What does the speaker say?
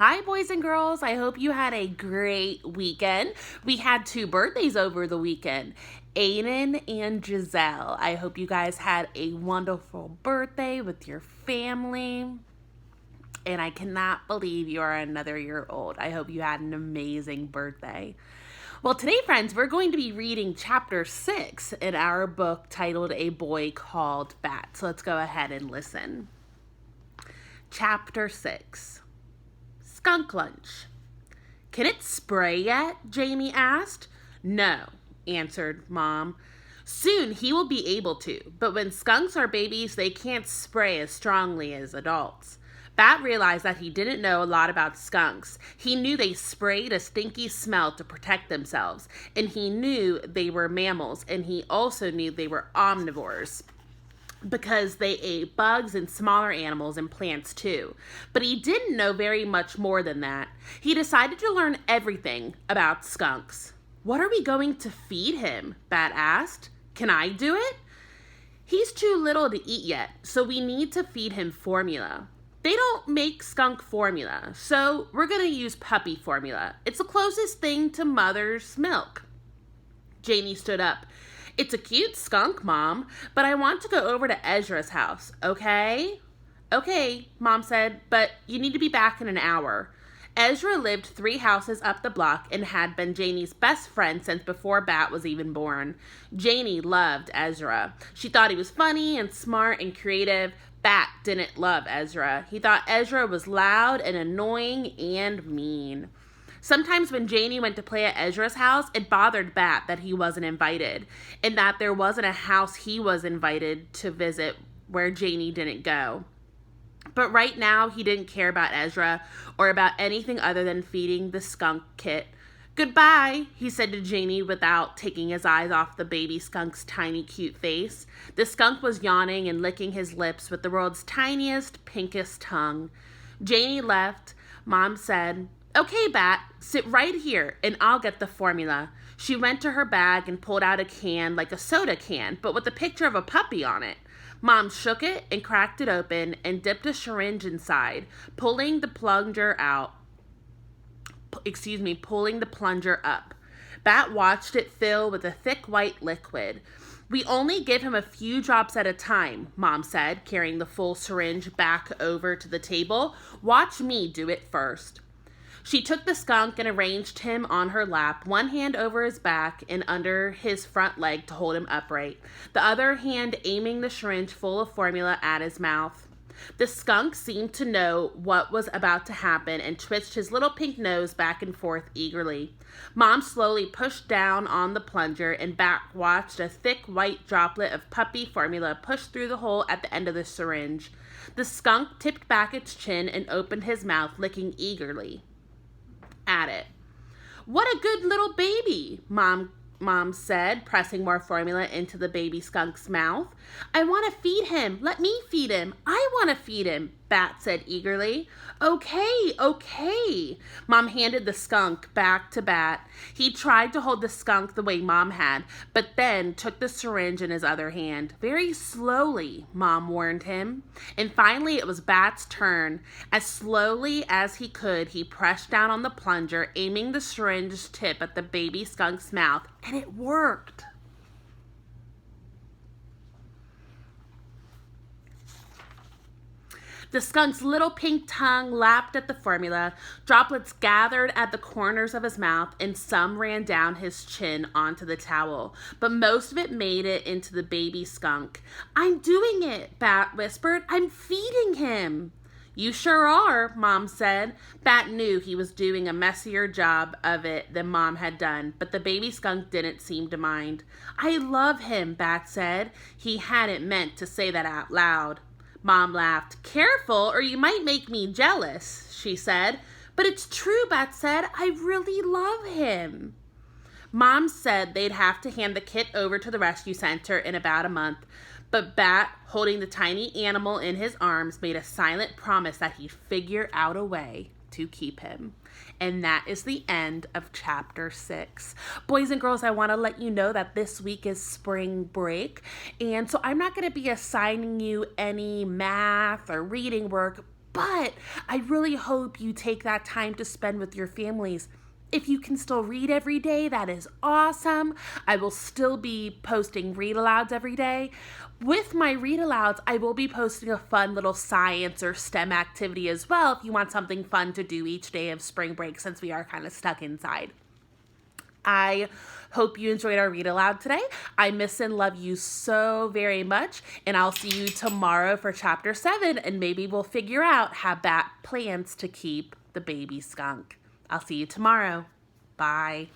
Hi, boys and girls. I hope you had a great weekend. We had two birthdays over the weekend, Aiden and Giselle. I hope you guys had a wonderful birthday with your family. And I cannot believe you are another year old. I hope you had an amazing birthday. Well, today, friends, we're going to be reading chapter 6 in our book titled A Boy Called Bat. So let's go ahead and listen. Chapter 6. Skunk lunch. Can it spray yet? Jamie asked. No, answered Mom. Soon he will be able to, but when skunks are babies, they can't spray as strongly as adults. Bat realized that he didn't know a lot about skunks. He knew they sprayed a stinky smell to protect themselves, and he knew they were mammals, and he also knew they were omnivores, because they ate bugs and smaller animals and plants too. But he didn't know very much more than that. He decided to learn everything about skunks. What are we going to feed him? Bat asked. Can I do it? He's too little to eat yet, so we need to feed him formula. They don't make skunk formula, so we're going to use puppy formula. It's the closest thing to mother's milk. Jamie stood up. It's a cute skunk, Mom, but I want to go over to Ezra's house, okay? Okay, Mom said, but you need to be back in an hour. Ezra lived 3 houses up the block and had been Janie's best friend since before Bat was even born. Janie loved Ezra. She thought he was funny and smart and creative. Bat didn't love Ezra. He thought Ezra was loud and annoying and mean. Sometimes when Janie went to play at Ezra's house, it bothered Bat that he wasn't invited, and that there wasn't a house he was invited to visit where Janie didn't go. But right now, he didn't care about Ezra or about anything other than feeding the skunk kit. Goodbye, he said to Janie without taking his eyes off the baby skunk's tiny, cute face. The skunk was yawning and licking his lips with the world's tiniest, pinkest tongue. Janie left. Mom said, Okay, Bat, sit right here, and I'll get the formula. She went to her bag and pulled out a can like a soda can, but with a picture of a puppy on it. Mom shook it and cracked it open and dipped a syringe inside, pulling the plunger up. Bat watched it fill with a thick white liquid. We only give him a few drops at a time, Mom said, carrying the full syringe back over to the table. Watch me do it first. She took the skunk and arranged him on her lap, one hand over his back and under his front leg to hold him upright, the other hand aiming the syringe full of formula at his mouth. The skunk seemed to know what was about to happen and twitched his little pink nose back and forth eagerly. Mom slowly pushed down on the plunger, and Bat watched a thick white droplet of puppy formula push through the hole at the end of the syringe. The skunk tipped back its chin and opened his mouth, licking eagerly at it. What a good little baby, Mom said, pressing more formula into the baby skunk's mouth. I want to feed him. Let me feed him. I want to feed him, Bat said eagerly. Okay. Mom handed the skunk back to Bat. He tried to hold the skunk the way Mom had, but then took the syringe in his other hand. Very slowly, Mom warned him. And finally it was Bat's turn. As slowly as he could, he pressed down on the plunger, aiming the syringe tip at the baby skunk's mouth, and it worked. The skunk's little pink tongue lapped at the formula. Droplets gathered at the corners of his mouth, and some ran down his chin onto the towel. But most of it made it into the baby skunk. I'm doing it, Bat whispered. I'm feeding him. You sure are, Mom said. Bat knew he was doing a messier job of it than Mom had done, but the baby skunk didn't seem to mind. I love him, Bat said. He hadn't meant to say that out loud. Mom laughed. Careful, or you might make me jealous, she said. But it's true, Bat said. I really love him. Mom said they'd have to hand the kit over to the rescue center in about a month. But Bat, holding the tiny animal in his arms, made a silent promise that he'd figure out a way to keep him. And that is the end of chapter 6. Boys and girls, I want to let you know that this week is spring break. And so I'm not going to be assigning you any math or reading work. But I really hope you take that time to spend with your families. If you can still read every day, that is awesome. I will still be posting read alouds every day. With my read alouds, I will be posting a fun little science or STEM activity as well if you want something fun to do each day of spring break since we are kind of stuck inside. I hope you enjoyed our read aloud today. I miss and love you so very much, and I'll see you tomorrow for chapter 7, and maybe we'll figure out how Bat plans to keep the baby skunk. I'll see you tomorrow. Bye.